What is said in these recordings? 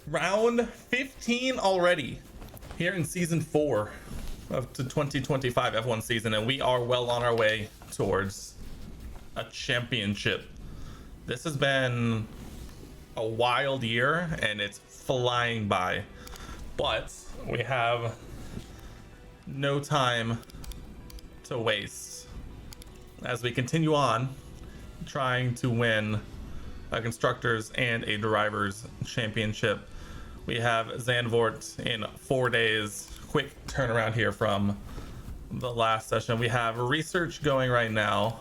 Round 15 already here in season 4 of the 2025 F1 season, and we are well on our way towards a championship. This has been a wild year and it's flying by, but we have no time to waste as we continue on trying to win a constructors and a drivers championship. We have Zandvoort in 4 days. Quick turnaround here from the last session. We have research going right now,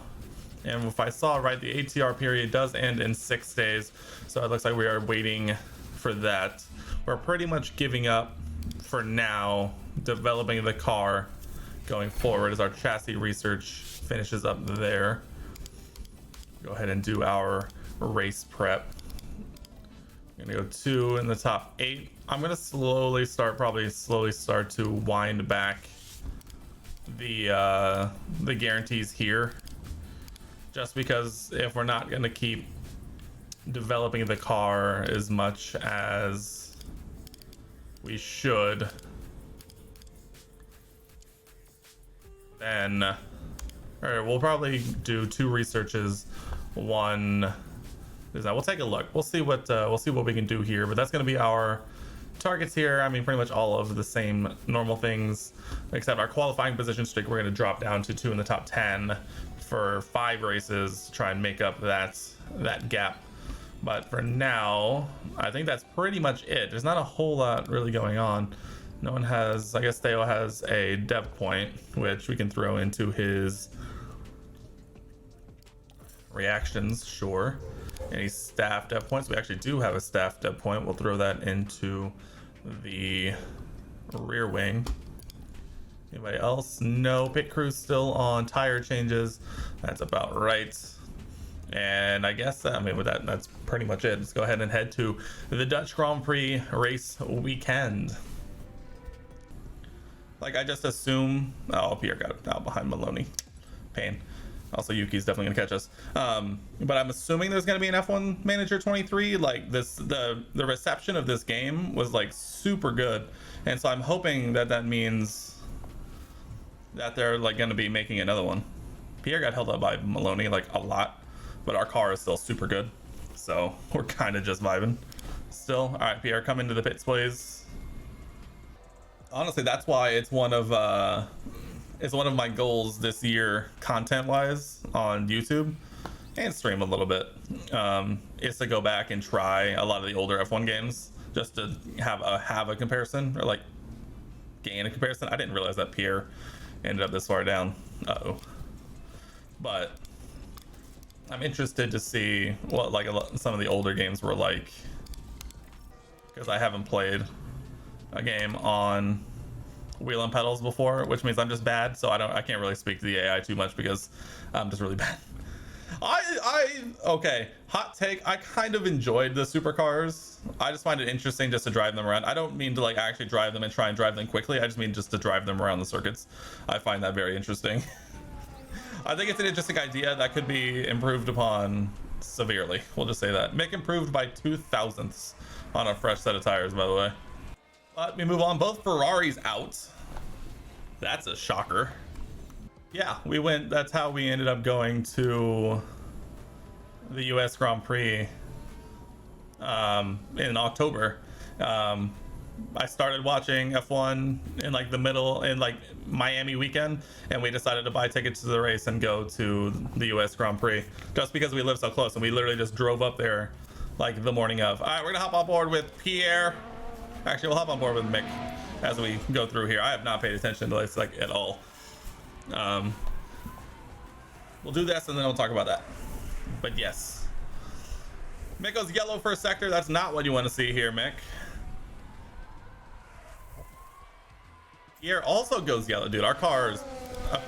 and if I saw right, the ATR period does end in 6 days, so it looks like we are waiting for that. We're pretty much giving up for now developing the car going forward as our chassis research finishes up there. Go ahead and do our race prep. I'm gonna go 2 in the top 8. I'm gonna slowly start to wind back the guarantees here, just because if we're not gonna keep developing the car as much as we should, then we'll probably do 2 researches. One is that we'll take a look. We'll see what we can do here, but that's going to be our targets here. I mean, pretty much all of the same normal things, except our qualifying position streak we're going to drop down to 2 in the top 10 for 5 races to try and make up that gap. But for now, I think that's pretty much it. There's not a whole lot really going on. No one has, I guess Theo has a dev point, which we can throw into his reactions, sure. Any staff dev points? We actually do have a staff dev point. We'll throw that into the rear wing. Anybody else? No. Pit crew's still on tire changes. That's about right. And I guess, I mean, with that, that's pretty much it. Let's go ahead and head to the Dutch Grand Prix race weekend. Like, I just assume... Oh, Pierre got out behind Maloney. Pain. Also, Yuki's definitely gonna catch us. But I'm assuming there's gonna be an F1 Manager 23. Like, the reception of this game was like super good, and so I'm hoping that means that they're like gonna be making another one. Pierre got held up by Maloney like a lot, but our car is still super good, so we're kind of just vibing still. All right, Pierre, come into the pits, please. Honestly, that's why it's one of my goals this year, content-wise, on YouTube and stream a little bit, is to go back and try a lot of the older F1 games just to have a comparison, or like gain a comparison. I didn't realize that Pierre ended up this far down. But I'm interested to see what like some of the older games were like, because I haven't played a game on wheel and pedals before, which means I'm just bad, so I can't really speak to the AI too much because I'm just really bad. Okay, hot take, I kind of enjoyed the supercars. I just find it interesting just to drive them around. I don't mean to like actually drive them and try and drive them quickly. I just mean just to drive them around the circuits. I find that very interesting. I think it's an interesting idea that could be improved upon severely. We'll just say that. Mick improved by 0.02 on a fresh set of tires, by the way. Let me move on. Both Ferraris out. That's a shocker. Yeah, we went. That's how we ended up going to the US Grand Prix in October. I started watching F1 in like the middle, in like Miami weekend, and we decided to buy tickets to the race and go to the US Grand Prix just because we live so close, and we literally just drove up there like the morning of. All right, we're gonna hop on board with Pierre. Actually, we'll hop on board with Mick as we go through here. I have not paid attention to this like at all. We'll do this and then we'll talk about that. But yes, Mick goes yellow for a sector. That's not what you want to see here, Mick. Here also goes yellow, dude. Our cars,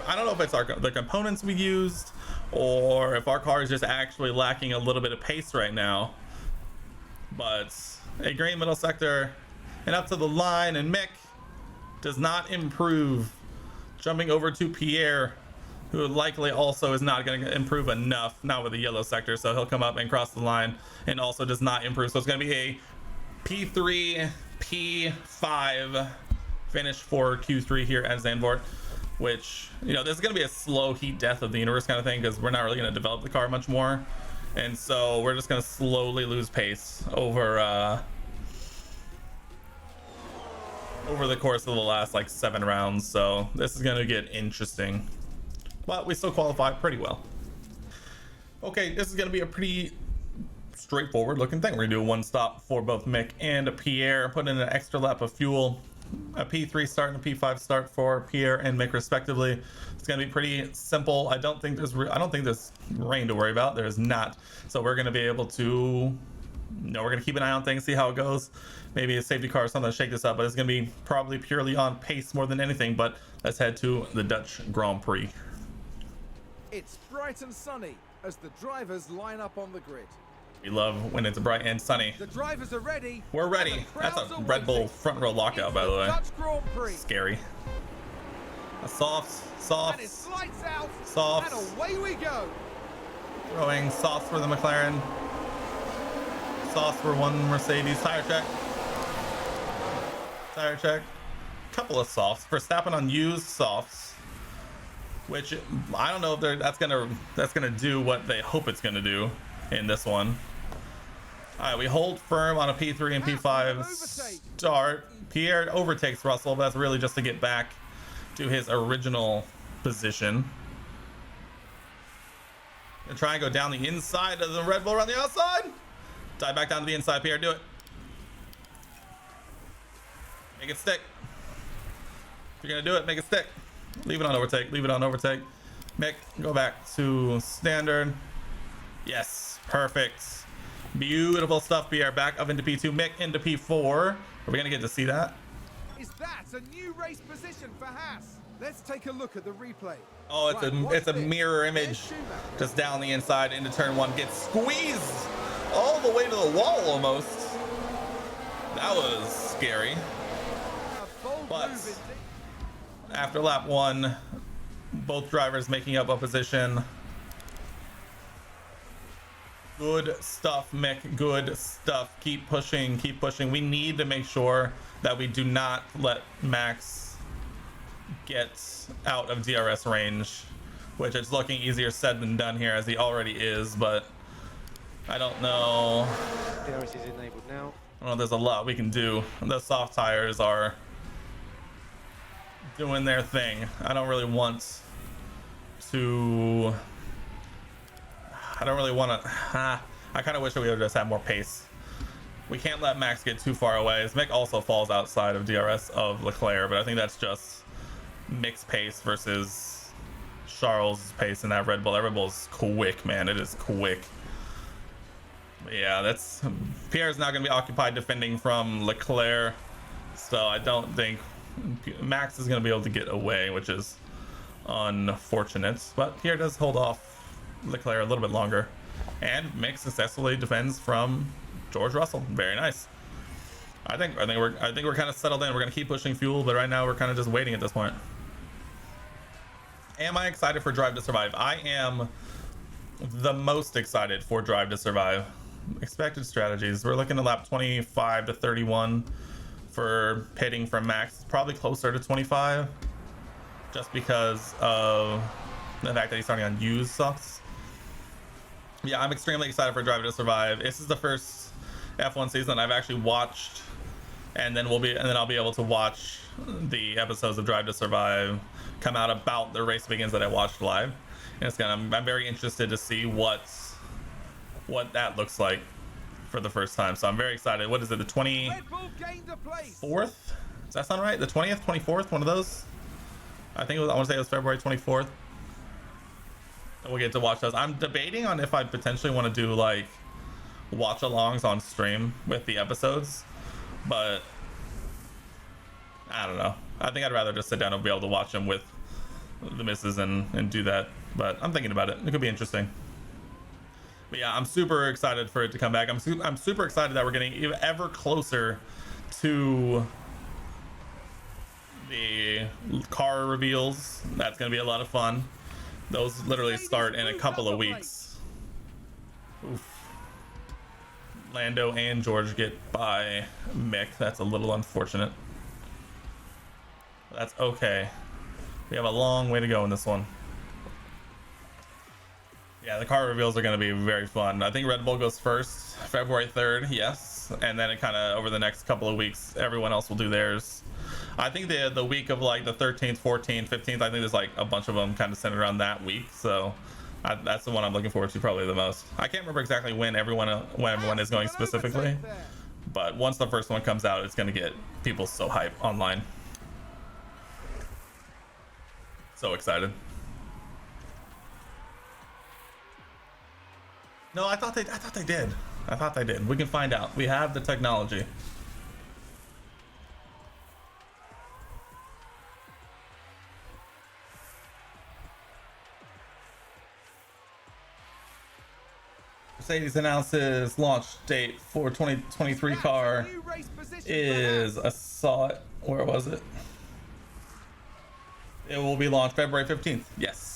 I don't know if it's the components we used or if our car is just actually lacking a little bit of pace right now. But a green middle sector and up to the line, and Mick does not improve. Jumping over to Pierre, who likely also is not going to improve enough, not with the yellow sector, so he'll come up and cross the line and also does not improve. So it's going to be a P3, P5 finish for Q3 here at Zandvoort, which, you know, this is going to be a slow heat death of the universe kind of thing, because we're not really going to develop the car much more. And so we're just going to slowly lose pace over the course of the last like 7 rounds. So this is going to get interesting, but we still qualify pretty well. Okay, this is going to be a pretty straightforward looking thing. We're gonna do a 1 stop for both Mick and Pierre, put in an extra lap of fuel, a P3 start and a P5 start for Pierre and Mick respectively. It's gonna be pretty simple. I don't think there's rain to worry about. There is not. So we're gonna be able to, we're gonna keep an eye on things, see how it goes. Maybe a safety car or something to shake this up, but it's gonna be probably purely on pace more than anything. But let's head to the Dutch Grand Prix. It's bright and sunny as the drivers line up on the grid. We love when it's bright and sunny. The drivers are ready. We're ready. That's a Red Bull front row lockout, by the way. Scary. A softs. And it slides out. Softs. And away we go. Throwing softs for the McLaren. Softs for one Mercedes. Tire check. Tire check. Couple of softs. Verstappen on used softs, which I don't know if that's gonna do what they hope it's gonna do in this one. All right, we hold firm on a P3 and P5 start. Pierre overtakes Russell, but that's really just to get back to his original position. And try and go down the inside of the Red Bull around the outside. Die back down to the inside, Pierre, do it. Make it stick. If you're gonna do it, make it stick. Leave it on overtake, leave it on overtake. Mick, go back to standard. Yes, perfect. Beautiful stuff, Pierre. Back up into P2, Mick into P4. Are we gonna get to see that? Is that a new race position for Haas? Let's take a look at the replay. Oh, it's a mirror image just down the inside into turn 1. Gets squeezed all the way to the wall almost. That was scary. But after lap 1, both drivers making up a position. Good stuff, Mick. Good stuff. Keep pushing. Keep pushing. We need to make sure that we do not let Max get out of DRS range, which is looking easier said than done here, as he already is. But I don't know. DRS is enabled now. I don't know. There's a lot we can do. The soft tires are doing their thing. I don't really want to. I kind of wish that we would just have more pace. We can't let Max get too far away, as Mick also falls outside of DRS of Leclerc, but I think that's just Mick's pace versus Charles' pace in that Red Bull. That Red Bull's quick, man. It is quick. But yeah, Pierre's not going to be occupied defending from Leclerc, so I don't think Max is going to be able to get away, which is unfortunate. But Pierre does hold off Leclerc a little bit longer, and Mick successfully defends from George Russell. Very nice. I think we're kind of settled in. We're gonna keep pushing fuel, but right now we're kind of just waiting at this point. Am I excited for Drive to Survive? I am the most excited for Drive to Survive. Expected strategies. We're looking at lap 25 to 31 for pitting from Max. Probably closer to 25, just because of the fact that he's starting on used softs. Yeah, I'm extremely excited for Drive to Survive. This is the first F1 season I've actually watched, and then I'll be able to watch the episodes of Drive to Survive come out about the race begins that I watched live. And I'm very interested to see what that looks like for the first time. So I'm very excited. What is it? The 24th? Does that sound right? The 20th, 24th, one of those. I want to say it was February 24th. We'll get to watch those. I'm debating on if I potentially want to do like watch alongs on stream with the episodes, but I don't know. I think I'd rather just sit down and be able to watch them with the missus and do that. But I'm thinking about it. It could be interesting. But yeah, I'm super excited for it to come back. I'm super excited that we're getting ever closer to the car reveals. That's going to be a lot of fun. Those literally start in a couple of weeks. Oof. Lando and George get by Mick. That's a little unfortunate. That's okay. We have a long way to go in this one. Yeah, the car reveals are going to be very fun. I think Red Bull goes first, February 3rd, yes. And then it kind of, over the next couple of weeks, everyone else will do theirs. I think the week of like the 13th, 14th, 15th, I think there's like a bunch of them kind of centered around that week. So that's the one I'm looking forward to probably the most. I can't remember exactly when everyone is going specifically. But once the first one comes out, it's going to get people so hyped online. So excited. No, I thought they did. I thought they did. We can find out. We have the technology. Mercedes announces launch date for 2023 car is where was it? It will be launched February 15th. Yes.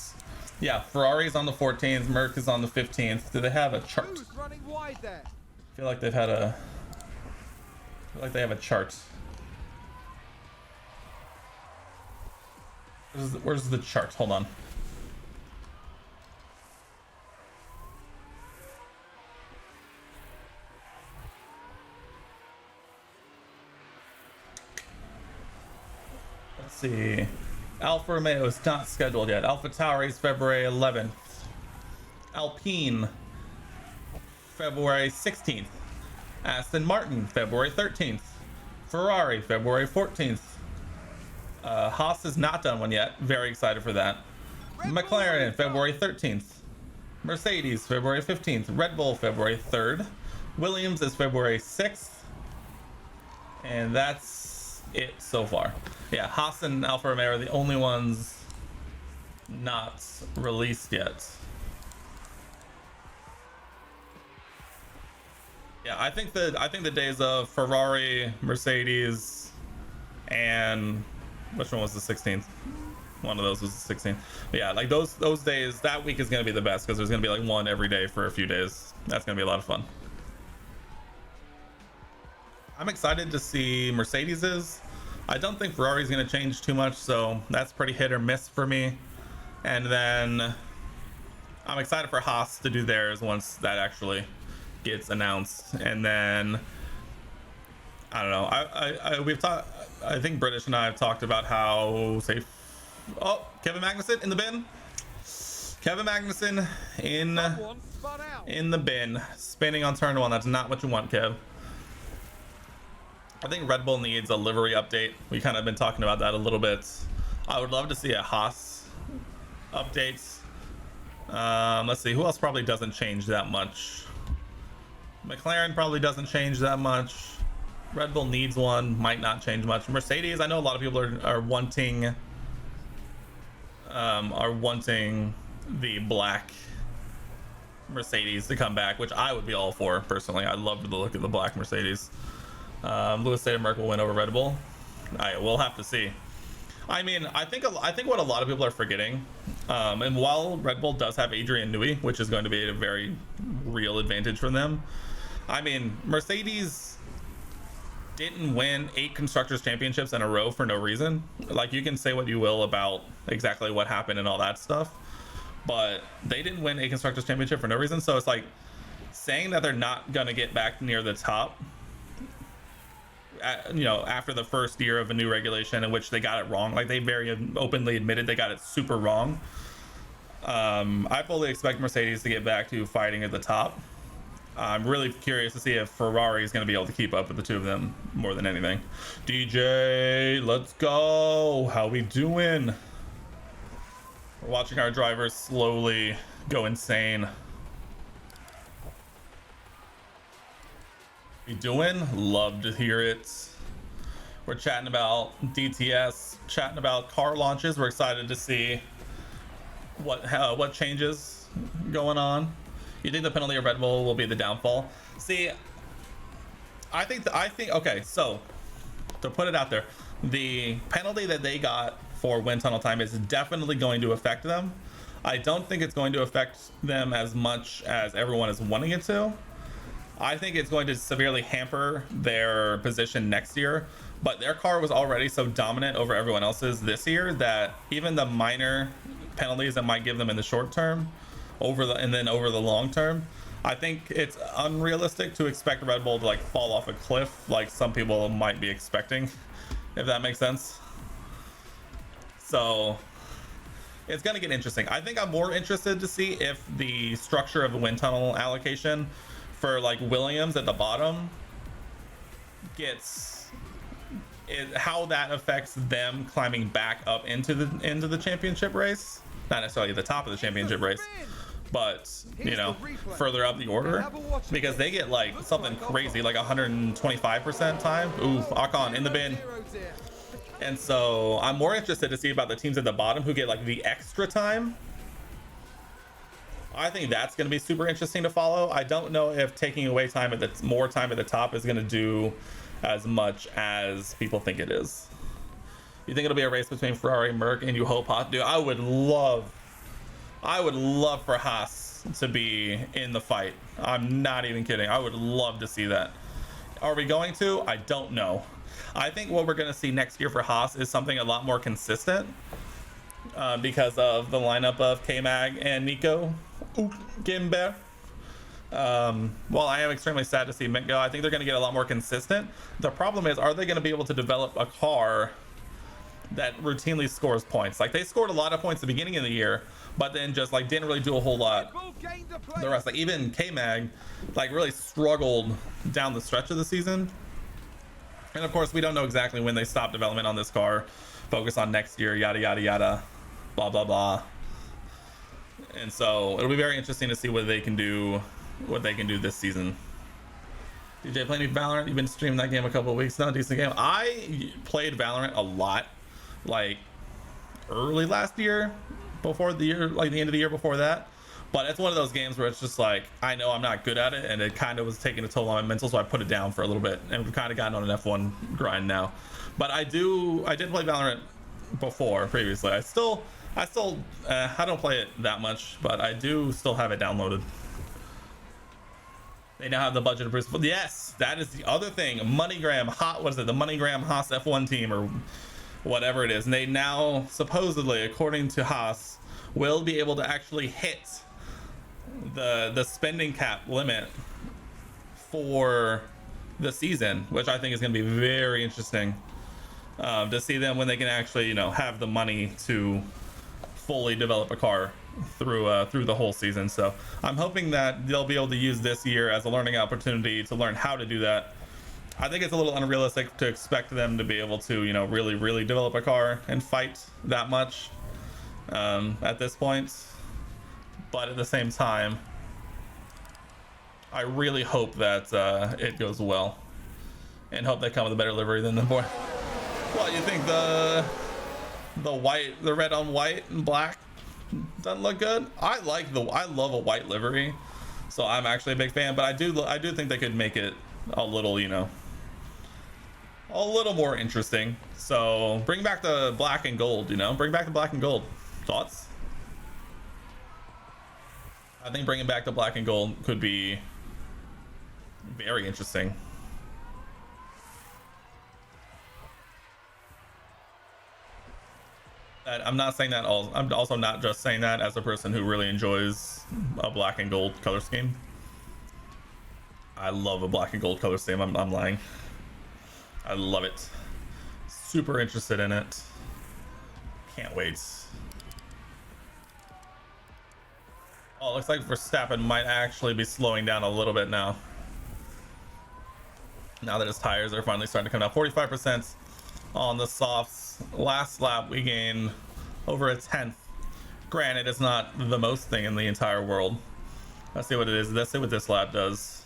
Yeah, Ferrari's on the 14th, Merc is on the 15th. Do they have a chart? Who's running wide there? I feel like they have a chart. Where's the chart? Hold on. Let's see. Alfa Romeo is not scheduled yet. Alpha Tauri is February 11th. Alpine, February 16th. Aston Martin, February 13th. Ferrari, February 14th. Haas is not done one yet. Very excited for that. McLaren, February 13th. Mercedes, February 15th. Red Bull, February 3rd. Williams is February 6th. And that's it so far. Yeah, Haas and Alfa Romeo are the only ones not released yet. Yeah, I think the days of Ferrari, Mercedes, and which one was the 16th? One of those was the 16th. But yeah, like those days, that week is gonna be the best because there's gonna be like one every day for a few days. That's gonna be a lot of fun. I'm excited to see Mercedes's. I don't think Ferrari's going to change too much, so that's pretty hit or miss for me. And then I'm excited for Haas to do theirs once that actually gets announced. And then I don't know. We've talked. I think British and I have talked about how safe. Oh, Kevin Magnussen in the bin. Kevin Magnussen in the bin, spinning on turn one. That's not what you want, Kev. I think Red Bull needs a livery update. We kind of been talking about that a little bit. I would love to see a Haas update. Let's see, who else probably doesn't change that much? McLaren probably doesn't change that much. Red Bull needs one, might not change much. Mercedes, I know a lot of people are wanting the black Mercedes to come back, which I would be all for personally. I love the look of the black Mercedes. Lewis Stater Merck will win over Red Bull. We'll have to see. I mean, I think what a lot of people are forgetting, and while Red Bull does have Adrian Newey, which is going to be a very real advantage for them, I mean, Mercedes didn't win 8 constructors championships in a row for no reason. Like, you can say what you will about exactly what happened and all that stuff, but they didn't win a constructors championship for no reason. So it's like saying that they're not gonna get back near the top, you know, after the first year of a new regulation in which they got it wrong. Like, they very openly admitted they got it super wrong. I fully expect Mercedes to get back to fighting at the top. I'm really curious to see if Ferrari is going to be able to keep up with the two of them more than anything. DJ, let's go. How we doing? We're watching our drivers slowly go insane. We doing? Love to hear it. We're chatting about DTS, chatting about car launches. We're excited to see what changes going on. You think the penalty of Red Bull will be the downfall? See, I think okay, so to put it out there, the penalty that they got for wind tunnel time is definitely going to affect them. I don't think it's going to affect them as much as everyone is wanting it to. I think it's going to severely hamper their position next year. But their car was already so dominant over everyone else's this year that even the minor penalties that might give them in the short term, over the long term, I think it's unrealistic to expect Red Bull to like fall off a cliff like some people might be expecting, if that makes sense. So it's going to get interesting. I think I'm more interested to see if the structure of the wind tunnel allocation for like Williams at the bottom gets how that affects them climbing back up into the championship race. Not necessarily at the top of the championship race, but you know, further up the order, because they get like something crazy like 125% time. Ooh, Ocon in the bin. And so I'm more interested to see about the teams at the bottom who get like the extra time. I think that's going to be super interesting to follow. I don't know if taking away time at more time at the top is going to do as much as people think it is. You think it'll be a race between Ferrari, Merc, and you hope Haas? Dude, I would love for Haas to be in the fight. I'm not even kidding. I would love to see that. Are we going to? I don't know. I think what we're going to see next year for Haas is something a lot more consistent because of the lineup of K-Mag and Nico Gimber. While I am extremely sad to see Mick go, I think they're going to get a lot more consistent. The problem is, are they going to be able to develop a car that routinely scores points? Like, they scored a lot of points at the beginning of the year, but then just like didn't really do a whole lot the rest. Like even K-Mag like really struggled down the stretch of the season. And of course we don't know exactly when they stop development on this car, focus on next year, yada yada yada, blah blah blah. And so it'll be very interesting to see what they can do this season. DJ, playing Valorant? You've been streaming that game a couple of weeks now. Decent game. I played Valorant a lot, like early last year, before the year, like the end of the year before that. But it's one of those games where it's just like, I know I'm not good at it, and it kind of was taking a toll on my mental, so I put it down for a little bit, and we've kind of gotten on an F1 grind now. But I did play Valorant before previously. I don't play it that much, but I do still have it downloaded. They now have the budget to produce. Yes, that is the other thing. MoneyGram, what is it? The MoneyGram Haas F1 team or whatever it is. And they now supposedly, according to Haas, will be able to actually hit the spending cap limit for the season, which I think is going to be very interesting to see them when they can actually, you know, have the money to fully develop a car through the whole season. So I'm hoping that they'll be able to use this year as a learning opportunity to learn how to do that. I think it's a little unrealistic to expect them to be able to, you know, really develop a car and fight that much at this point. But at the same time, I really hope that it goes well, and hope they come with a better livery than the boy. Well, you think the red on white and black doesn't look good? I love a white livery, so I'm actually a big fan. But I do think they could make it a little, you know, a little more interesting. So bring back the black and gold, you know, bring back the black and gold. Thoughts? I think bringing back the black and gold could be very interesting. I'm not saying that I'm also not just saying that as a person who really enjoys a black and gold color scheme. I love a black and gold color scheme. I'm lying. I love it. Super interested in it. Can't wait. Oh, it looks like Verstappen might actually be slowing down a little bit now. Now that his tires are finally starting to come down. 45% on the softs. Last lap we gained over a tenth. Granted, it's not the most thing in the entire world. Let's see what it is. Let's see what this lap does.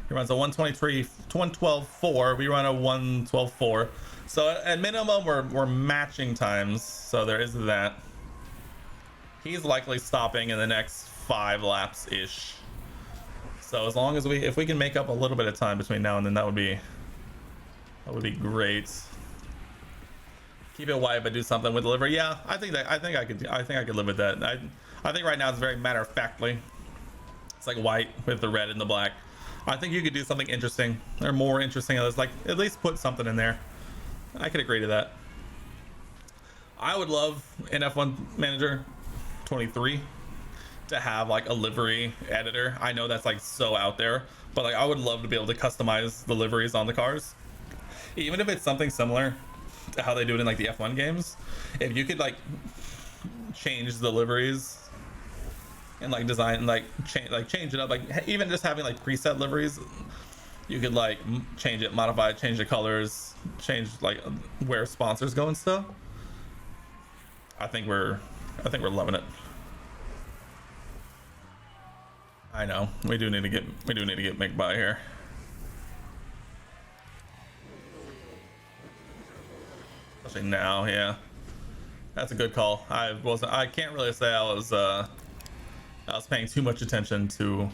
He runs a 112.4. We run a 112.4. So at minimum we're matching times. So there is that. He's likely stopping in the next 5 laps ish. So as long as if we can make up a little bit of time between now and then, that would be great. Keep it white, but do something with delivery. Yeah, I think I could live with that. I think right now it's very matter of factly. It's like white with the red and the black. I think you could do something interesting or more interesting. Like at least put something in there. I could agree to that. I would love in F1 Manager 23 to have like a livery editor. I know that's like so out there, but like I would love to be able to customize the liveries on the cars, even if it's something similar to how they do it in like the F1 games. If you could like change the liveries and like design like change it up, like even just having like preset liveries, you could like change it, modify it, change the colors, change like where sponsors go and stuff. I think we're loving it. I know we do need to get Mick by here. Especially now, yeah. That's a good call. I can't really say I was paying too much attention to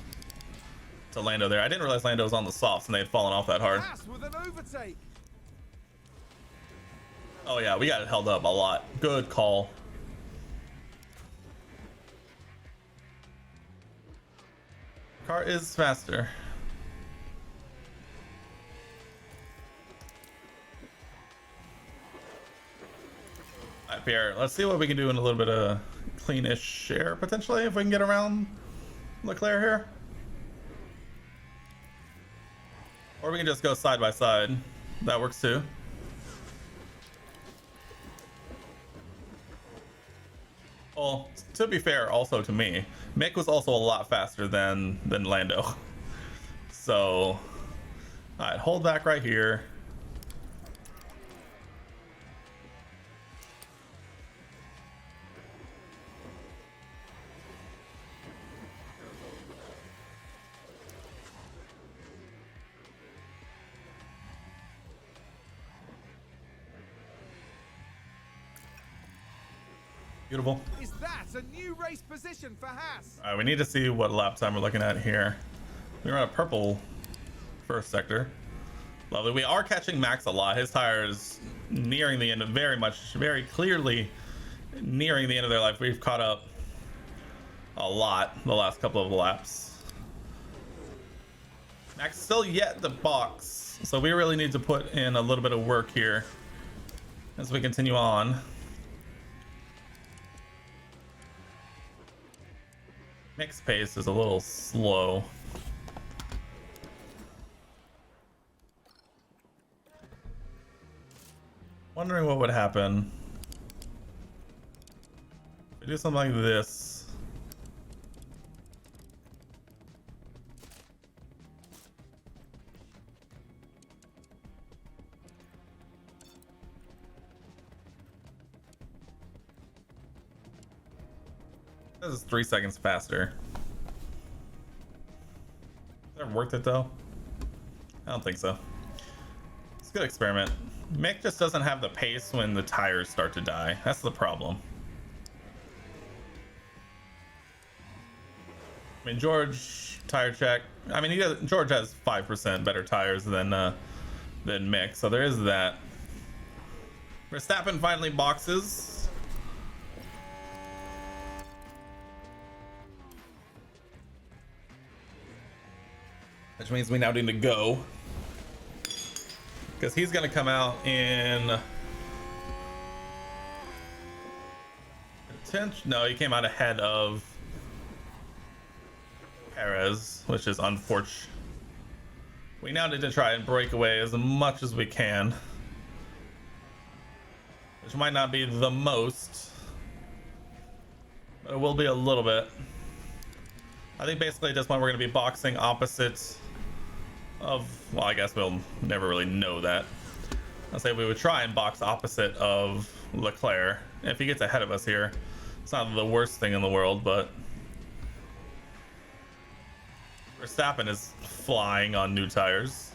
Lando there. I didn't realize Lando was on the softs and they had fallen off that hard. Haas with an overtake. Oh yeah, we got it held up a lot. Good call. Car is faster. Alright, Pierre, let's see what we can do in a little bit of cleanish air potentially if we can get around Leclerc here. Or we can just go side by side. That works too. Well, to be fair, also to me, Mick was also a lot faster than Lando. So, alright, hold back right here. Beautiful. Is that a new race position for Haas? All right, we need to see what lap time we're looking at here. We're on a purple first sector. Lovely. We are catching Max a lot. His tires nearing the end of very clearly nearing the end of their life. We've caught up a lot the last couple of laps. Max still yet the box, so we really need to put in a little bit of work here as we continue on. Mick's pace is a little slow. Wondering what would happen if we do something like this. This is 3 seconds faster. Has that worked it though? I don't think so. It's a good experiment. Mick just doesn't have the pace when the tires start to die. That's the problem. I mean, George tire check. I mean, George has 5% better tires than Mick, so there is that. Verstappen finally boxes. Which means we now need to go. Because he's going to come out in... No, he came out ahead of Perez, which is unfortunate. We now need to try and break away as much as we can. Which might not be the most, but it will be a little bit. I think basically at this point we're going to be boxing opposite of, well, I guess we'll never really know that. I'll say we would try and box opposite of Leclerc. If he gets ahead of us here, it's not the worst thing in the world, but Verstappen is flying on new tires.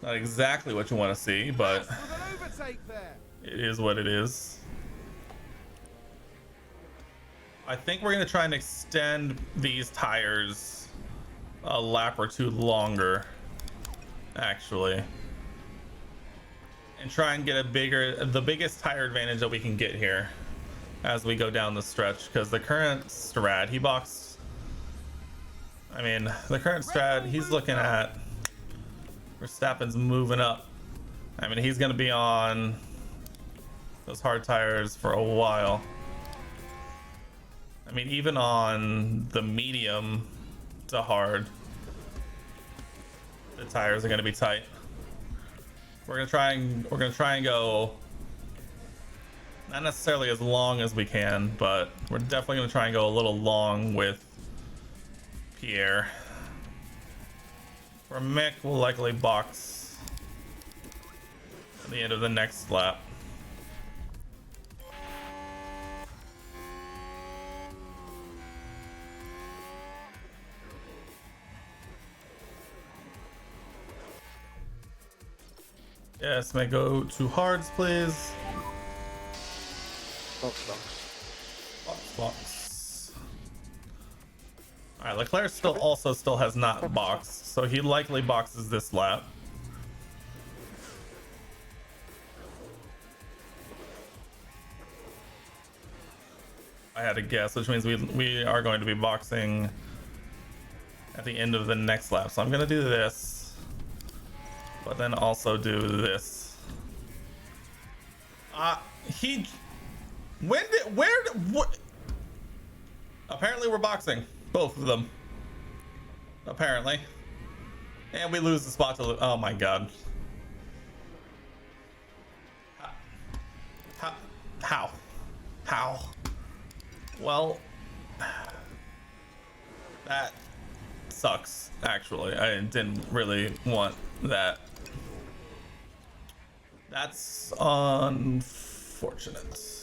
Not exactly what you want to see, but it is what it is. I think we're going to try and extend these tires a lap or two longer, actually, and try and get the biggest tire advantage that we can get here as we go down the stretch, because the current strat, he boxed I mean, the current strat, he's looking at Verstappen's moving up. I mean, he's going to be on those hard tires for a while. I mean, even on the medium to hard, the tires are going to be tight. We're going to try and go not necessarily as long as we can, but we're definitely going to try and go a little long with Pierre. Where Mick will likely box at the end of the next lap. Yes, may go to hards, please. Box. All right, Leclerc still has not boxed, so he likely boxes this lap. I had to guess, which means we are going to be boxing at the end of the next lap. So I'm gonna do this, but then also do this. What? Apparently we're boxing, both of them. Apparently. And we lose the spot to, oh my God. How? Well, that sucks, actually. I didn't really want that. That's unfortunate.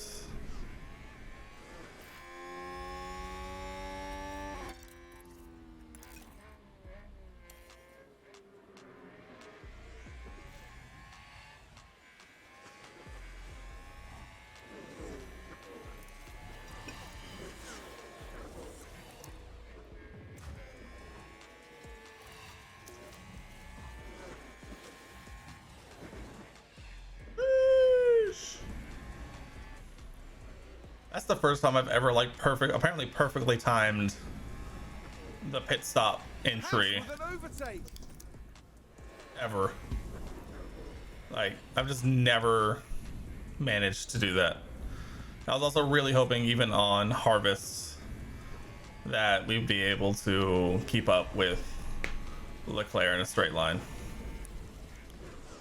That's the first time I've ever apparently perfectly timed the pit stop entry ever. Like, I've just never managed to do that. I was also really hoping, even on harvest, that we'd be able to keep up with Leclerc in a straight line.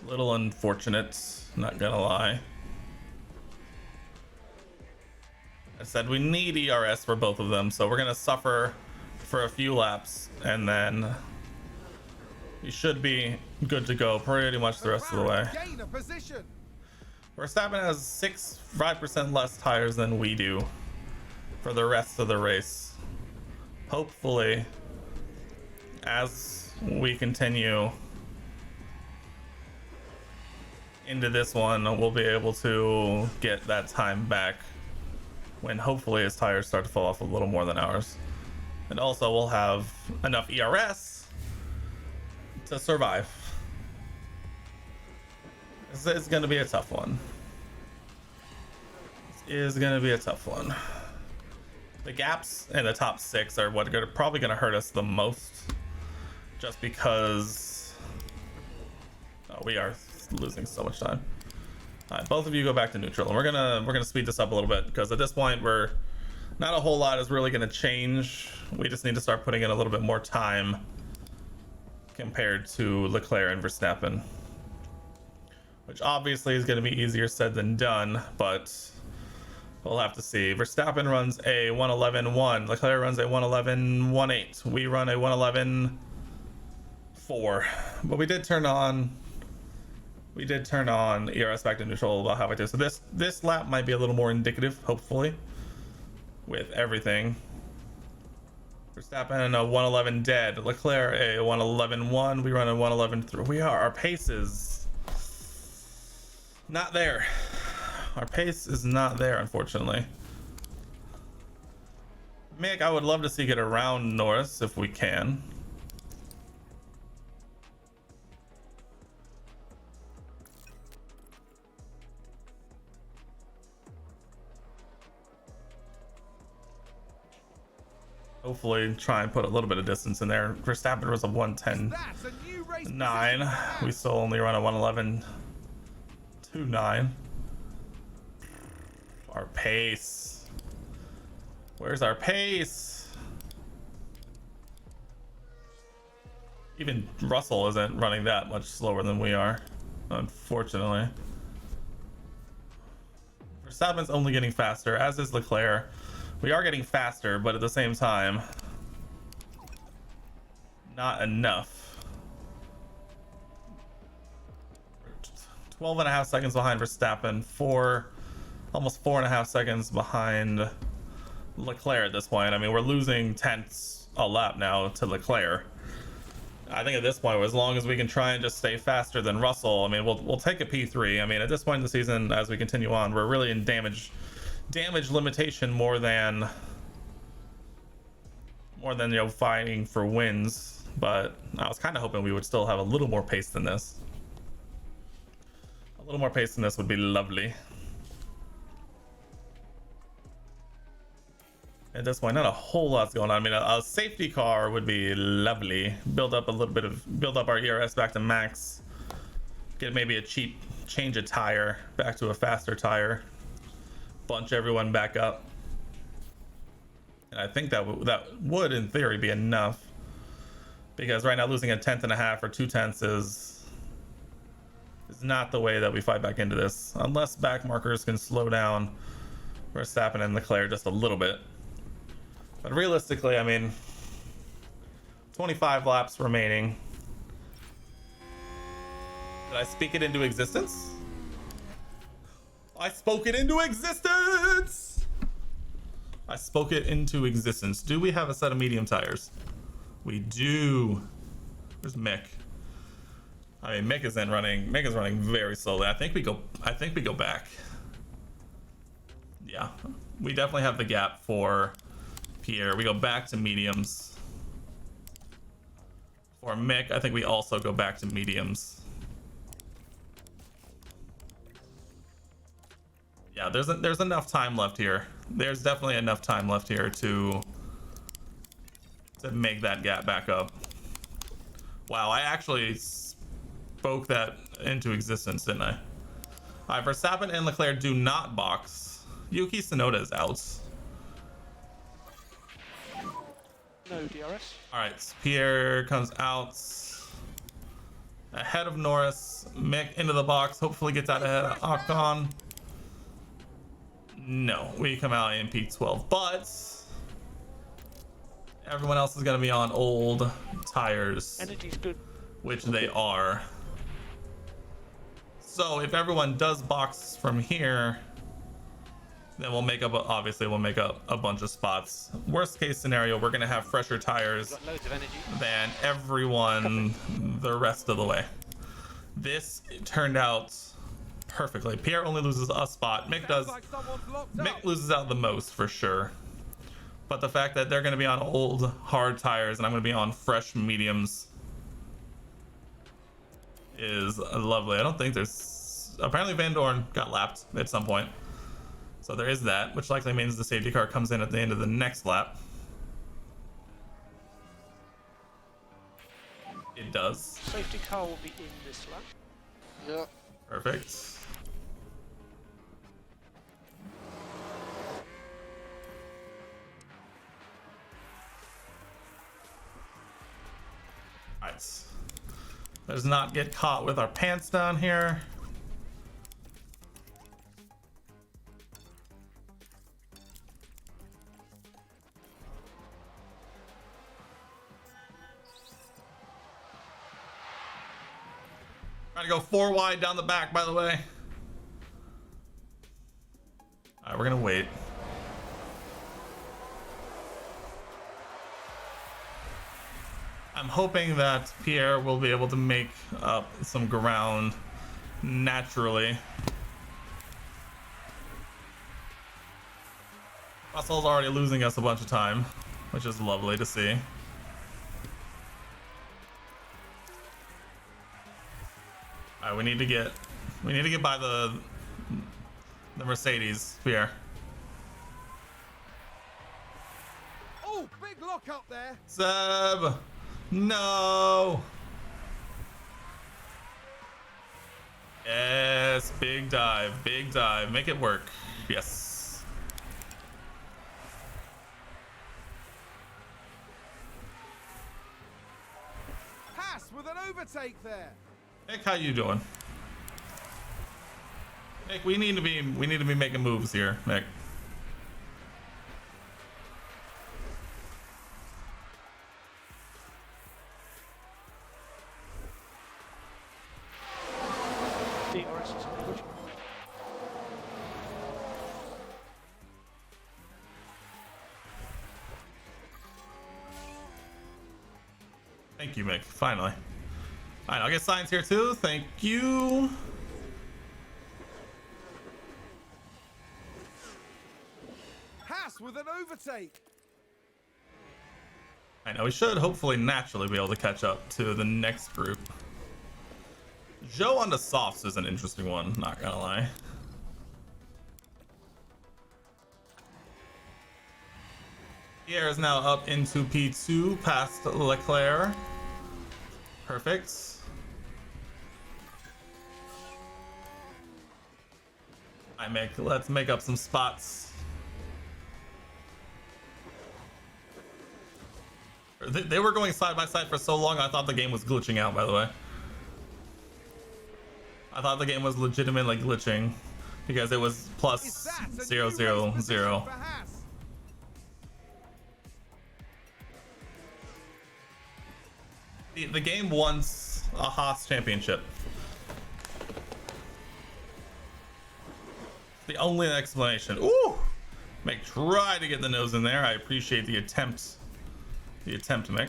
Little unfortunate, not gonna lie. I said we need ERS for both of them, so we're gonna suffer for a few laps, and then we should be good to go pretty much the rest of the way. Verstappen has 5% less tires than we do for the rest of the race. Hopefully, as we continue into this one, we'll be able to get that time back when hopefully his tires start to fall off a little more than ours. And also we'll have enough ERS to survive. This is going to be a tough one. This is going to be a tough one. The gaps in the top 6 are what are probably going to hurt us the most, just because we are losing so much time. All right, both of you go back to neutral, and we're gonna speed this up a little bit, because at this point we're not a whole lot is really gonna change. We just need to start putting in a little bit more time compared to Leclerc and Verstappen, which obviously is going to be easier said than done, but we'll have to see. Verstappen runs a 1:11.1. Leclerc runs a 1:11.18. We run a 1:11.4. But we did turn on ERS back to neutral about halfway through. So this lap might be a little more indicative, hopefully, with everything. Verstappen a 1:11 dead. Leclerc a 1:11.1. We run a 1:11.3. Our pace is not there. Our pace is not there, unfortunately. Mick, I would love to see get around Norris if we can. Hopefully try and put a little bit of distance in there. Verstappen was a 110.9. That's a new race position. We still only run a 111.29. Our pace. Where's our pace? Even Russell isn't running that much slower than we are, unfortunately. Verstappen's only getting faster, as is Leclerc. We are getting faster, but at the same time, not enough. 12.5 seconds behind Verstappen, almost 4.5 seconds behind Leclerc at this point. I mean, we're losing tenths a lap now to Leclerc. I think at this point, as long as we can try and just stay faster than Russell, I mean, we'll take a P3. I mean, at this point in the season, as we continue on, we're really in damage limitation more than fighting for wins. But I was kind of hoping we would still have a little more pace than this. A little more pace than this would be lovely. At this point, not a whole lot's going on. I mean, a safety car would be lovely. Build up our ERS back to max. Get maybe a cheap change of tire back to a faster tire. Bunch everyone back up. And I think that would, in theory, be enough. Because right now, losing a 1/10.5 or 2/10 is not the way that we fight back into this. Unless back markers can slow down Verstappen and Leclerc just a little bit. But realistically, I mean, 25 laps remaining. Did I speak it into existence? I spoke it into existence! I spoke it into existence. Do we have a set of medium tires? We do. Where's Mick? I mean, Mick is running very slowly. I think we go back. Yeah, we definitely have the gap for Pierre. We go back to mediums. For Mick, I think we also go back to mediums. Yeah, there's enough time left here. There's definitely enough time left here to make that gap back up. Wow, I actually spoke that into existence, didn't I? All right, Verstappen and Leclerc do not box. Yuki Tsunoda is out. No DRS. All right, Pierre comes out ahead of Norris. Mick into the box, hopefully gets out ahead of Ocon. No, we come out in P12, but everyone else is going to be on old tires. Energy's good. Which they are. So if everyone does box from here, then we'll make up a bunch of spots. Worst case scenario, we're gonna have fresher tires Got loads of energy. than everyone the rest of the way. This turned out perfectly. Pierre only loses a spot. Mick does. Like someone's locked Mick up. loses out the most for sure. But the fact that they're gonna be on old hard tires and I'm gonna be on fresh mediums is lovely. I don't think apparently Van Dorn got lapped at some point. So there is that, which likely means the safety car comes in at the end of the next lap. It does. Safety car will be in this lap. Yeah. Perfect. Alright. Let's not get caught with our pants down here. Trying to go 4 wide down the back, by the way. All right, we're gonna wait. I'm hoping that Pierre will be able to make up some ground naturally. Russell's already losing us a bunch of time, which is lovely to see. All right, we need to get by the Mercedes, Pierre. Oh, big Big lock up there. Seb, no. Yes, big dive, make it work. Yes. Haas with an overtake there. Nick, how you doing? Nick, we need to be making moves here, Nick. DRS is good. Thank you, Mick. Finally. Alright, I'll get signs here too. Thank you. Haas with an overtake. I know we should hopefully naturally be able to catch up to the next group. Joe on the softs is an interesting one, not gonna lie. Pierre is now up into P2 past Leclerc. Perfect. Let's make up some spots. They were going side by side for so long, I thought the game was glitching out, by the way. I thought the game was legitimately glitching because it was plus 000. The game wants a Haas championship. The only explanation. Ooh! Mick try to get the nose in there. I appreciate the attempt. The attempt, Mick.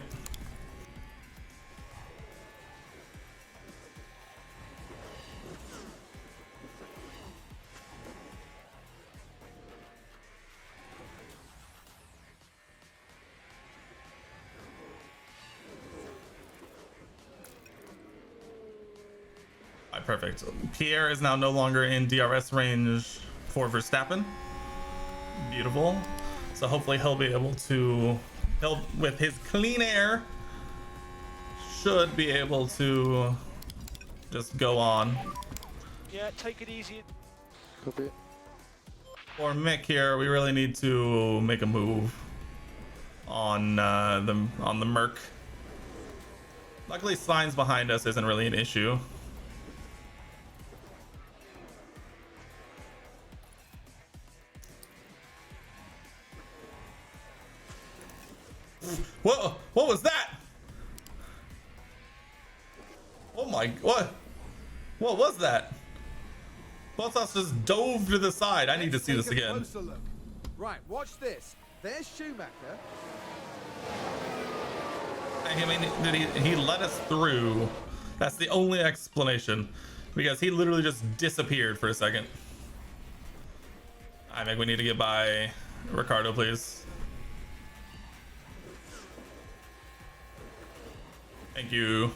Perfect. Pierre is now no longer in DRS range for Verstappen. Beautiful. So hopefully he'll be able to, with his clean air, should be able to just go on. Yeah, take it easy. Copy. For Mick here, we really need to make a move on the Merc. Luckily, signs behind us isn't really an issue. Whoa! What was that? Oh my! What? What was that? Bottas just dove to the side. I need to see this again. Right, watch this. There's Schumacher. I mean, he let us through. That's the only explanation, because he literally just disappeared for a second. I think we need to get by Ricardo, please. Thank you.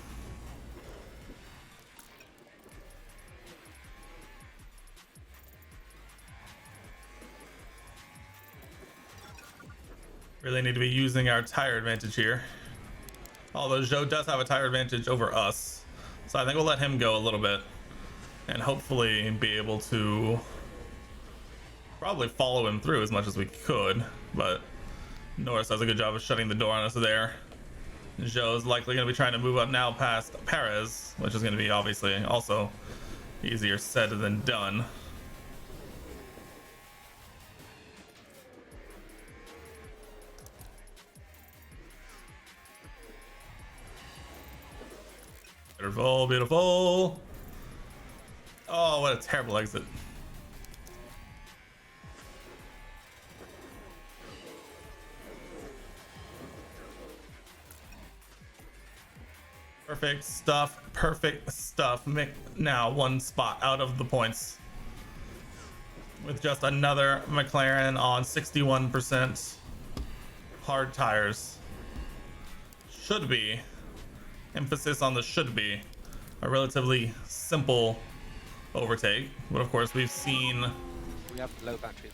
Really need to be using our tire advantage here. Although Joe does have a tire advantage over us. So I think we'll let him go a little bit. And hopefully be able to probably follow him through as much as we could. But Norris does a good job of shutting the door on us there. Joe's likely going to be trying to move up now past Perez, which is going to be obviously also easier said than done. Beautiful, beautiful. Oh, what a terrible exit. Perfect stuff, perfect stuff. Mick now one spot out of the points with just another McLaren on 61% hard tires. Should be, emphasis on the should be, a relatively simple overtake, but of course we've seen We have low batteries.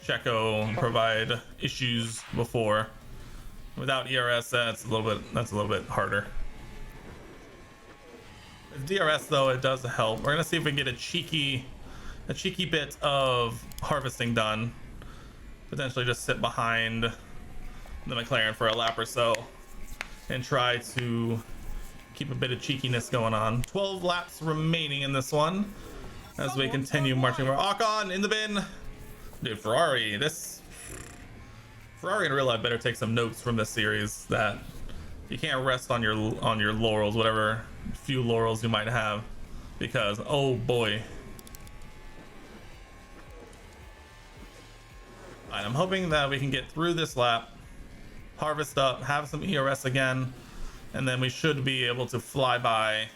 Checo provide issues before Without ERS, that's a little bit harder. With DRS though, it does help. We're gonna see if we can get a cheeky bit of harvesting done. Potentially just sit behind the McLaren for a lap or so and try to keep a bit of cheekiness going on. 12 laps remaining in this one as we continue marching. We're Ocon in the bin. Dude, Ferrari in real life better take some notes from this series, that you can't rest on your laurels, whatever few laurels you might have, because oh boy. Alright, I'm hoping that we can get through this lap, harvest up, have some ERS again, and then we should be able to fly by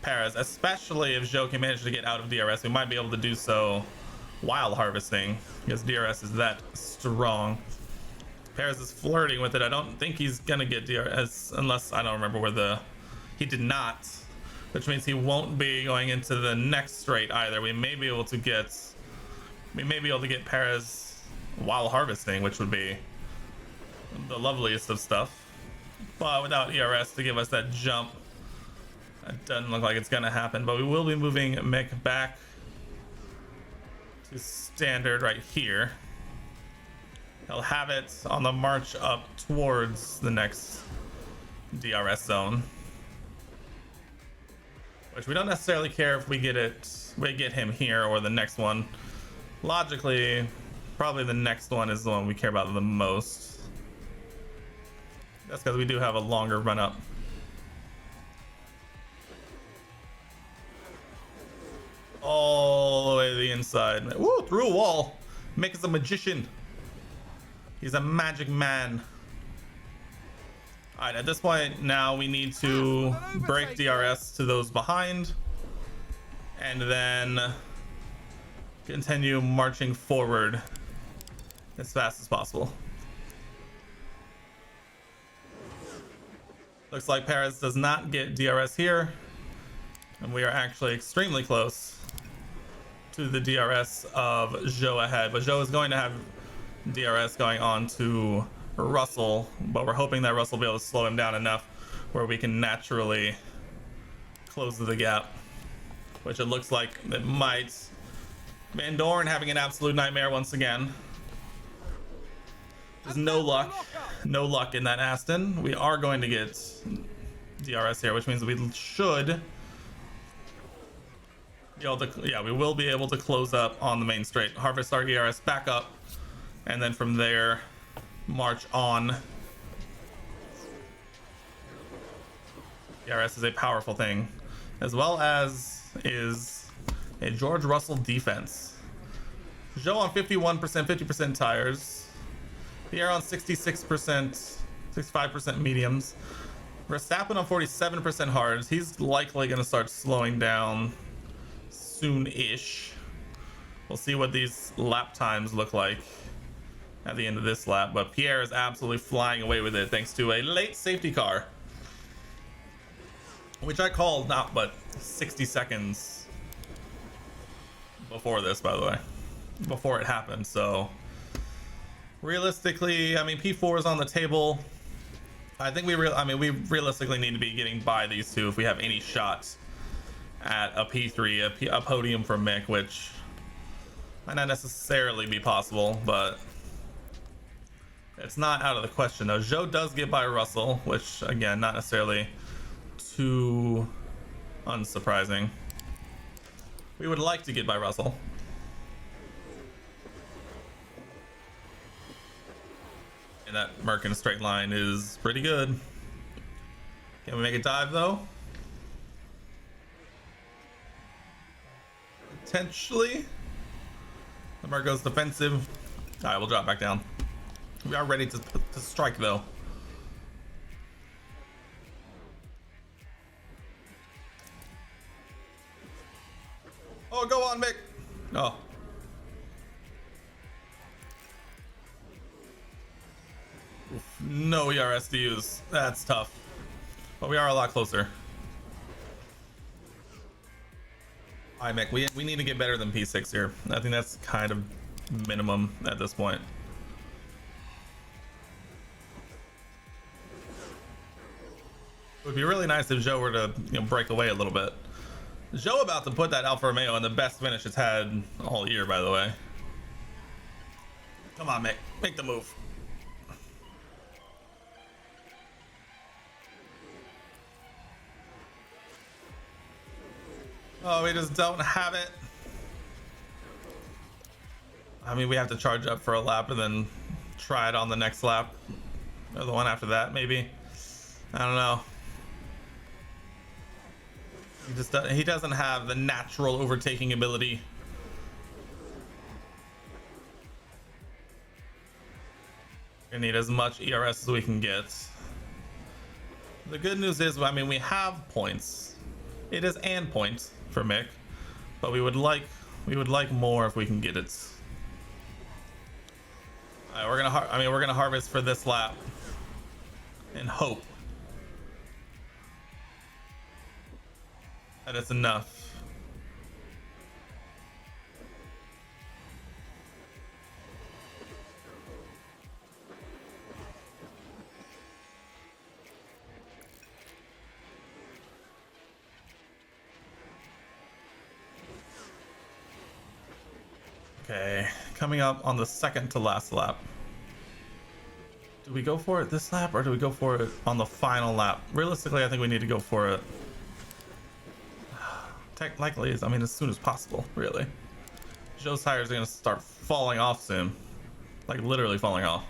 Perez, especially if Zhou can manage to get out of DRS. We might be able to do so while harvesting, because DRS is that strong. Perez is flirting with it. I don't think he's gonna get DRS unless, I don't remember where he did not, which means he won't be going into the next straight either. We may be able to get Perez while harvesting, which would be the loveliest of stuff, but without ERS to give us that jump, that doesn't look like it's gonna happen. But we will be moving Mick back to standard right here. He'll have it on the march up towards the next DRS zone, which we don't necessarily care if we get him here or the next one. Logically, probably the next one is the one we care about the most. That's because we do have a longer run up. All the way to the inside. Woo, through a wall. Mick is a magician. He's a magic man. Alright, at this point now we need to break DRS to those behind and then continue marching forward as fast as possible. Looks like Perez does not get DRS here, and we are actually extremely close to the DRS of Zhou ahead, but Zhou is going to have DRS going on to Russell, but we're hoping that Russell will be able to slow him down enough where we can naturally close the gap, which it looks like it might. Van Dorn having an absolute nightmare once again. There's no luck in that Aston. We are going to get DRS here, which means we should be able to, yeah, we will be able to close up on the main straight, harvest our ERS back up, and then from there march on. ERS is a powerful thing, as well as is a George Russell defense. Zhou on 51%, 50% tires. Pierre on 66%, 65% mediums. Verstappen on 47% hards. He's likely going to start slowing down soon-ish. We'll see what these lap times look like at the end of this lap, but Pierre is absolutely flying away with it thanks to a late safety car, which I called not but 60 seconds before this, by the way, before it happened. So realistically, I mean, P4 is on the table. I think we realistically need to be getting by these two if we have any shots at a P3, a podium for Mick, which might not necessarily be possible, but it's not out of the question though. Zhou does get by Russell, which again, not necessarily too unsurprising. We would like to get by Russell. And that Merc in a straight line is pretty good. Can we make a dive though? Potentially. The Merc goes defensive. Alright, we'll drop back down. We are ready to strike though. Oh, go on, Mick. Oh. Oof, no ERS to use. That's tough. But we are a lot closer. Alright, Mick, we need to get better than P6 here. I think that's kind of minimum at this point. It would be really nice if Joe were to, break away a little bit. Joe about to put that Alfa Romeo in the best finish it's had all year, by the way. Come on, Mick. Make the move. Oh, we just don't have it. I mean, we have to charge up for a lap and then try it on the next lap. Or the one after that, maybe. I don't know. He doesn't have the natural overtaking ability. We need as much ERS as we can get. The good news is, I mean, we have points. It is and points for Mick, but we would like more if we can get it. All right, we're gonna harvest for this lap and hope that it's enough. Okay, coming up on the second to last lap. Do we go for it this lap or do we go for it on the final lap? Realistically, I think we need to go for it. Likely is, I mean, as soon as possible, really. Joe's tires are gonna start falling off soon. Like literally falling off.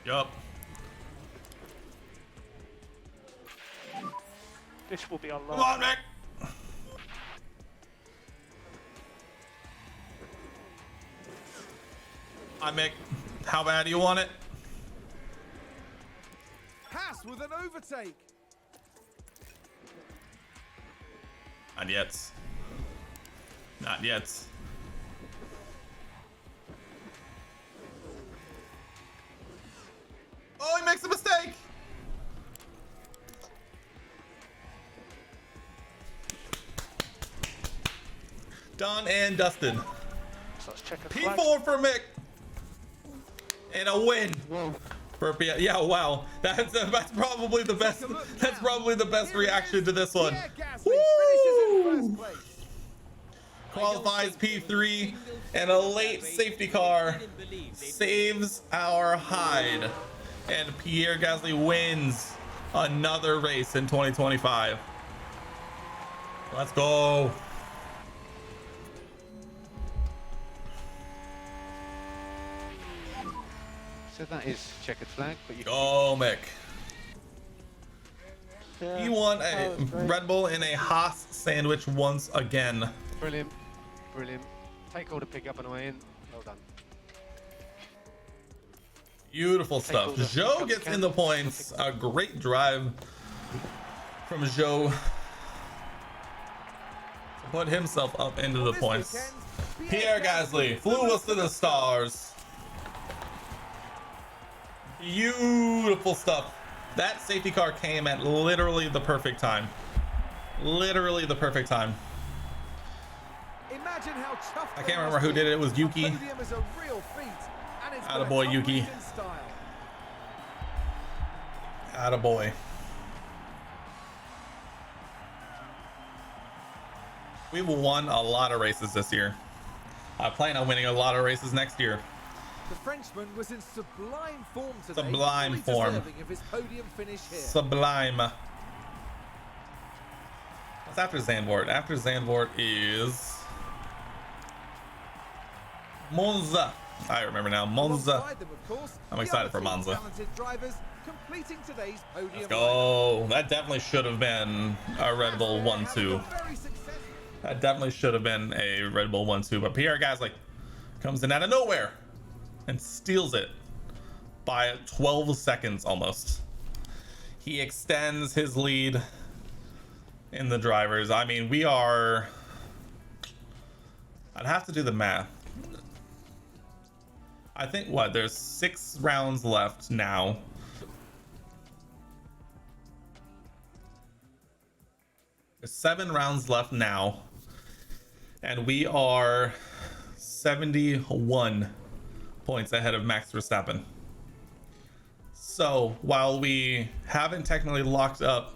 Yup. This will be our Come last. on, Mick! Hi, Mick. How bad do you want it? Haas with an overtake. Not yet. Not yet. Oh, he makes a mistake! Done and dusted. So let's check a flag. P4 for Mick. And a win. Whoa. For yeah, wow. That's probably the best. That's probably the best reaction to this one. Pierre Gasly finishes in Woo! first place. Qualifies P3 and a late safety car saves our hide. And Pierre Gasly wins another race in 2025. Let's go. So that is checkered flag, but you Go, Mick. Yeah. He won Oh, a that's great. Red Bull in a Haas sandwich once again. brilliant, brilliant. Take all the pick up on the way in. Well done. Beautiful Take stuff. all the- Joe pick up gets the in the can. points. A great drive from Joe to put himself up into the This points. weekend, Pierre Gasly flew us to the stars. Beautiful stuff. That safety car came at literally the perfect time. Literally the perfect time. Imagine how chuffed I they can't remember must who be. did it. It was Yuki. A podium is a real feat, and it's been Attaboy, Yuki. accomplished in style. Attaboy. We've won a lot of races this year. I plan on winning a lot of races next year. The Frenchman was in sublime form today, Sublime fully form. deserving of his podium finish here. Sublime. What's after Zandvoort? After Zandvoort is Monza. I remember now. Monza. Alongside them, of course, I'm the excited other for two Monza. talented drivers completing today's podium. Let's go. That definitely should have been a Red Bull lineup. 1-2. Very successful. That definitely should have been a Red Bull 1-2. But Pierre Gasly comes in out of nowhere and steals it by 12 seconds almost. He extends his lead in the drivers. I mean, we are... I'd have to do the math. I think, what, there's 6 rounds left now. There's 7 rounds left now, and we are 71 points ahead of Max Verstappen. So while we haven't technically locked up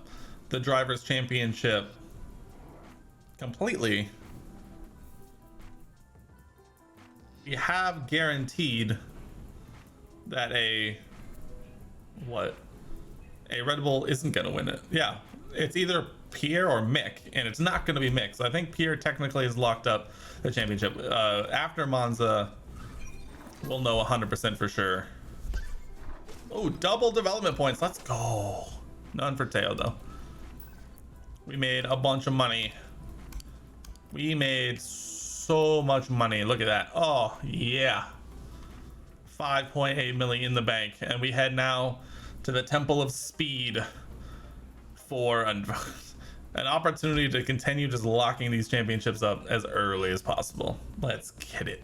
the Drivers' Championship completely, we have guaranteed that a Red Bull isn't going to win it. Yeah, it's either Pierre or Mick, and it's not going to be Mick. So I think Pierre technically has locked up the championship. After Monza, we'll know 100% for sure. Oh, double development points. Let's go. None for Teo, though. We made a bunch of money. We made so much money. Look at that. Oh, yeah. 5.8 million in the bank. And we head now to the Temple of Speed for an opportunity to continue just locking these championships up as early as possible. Let's get it.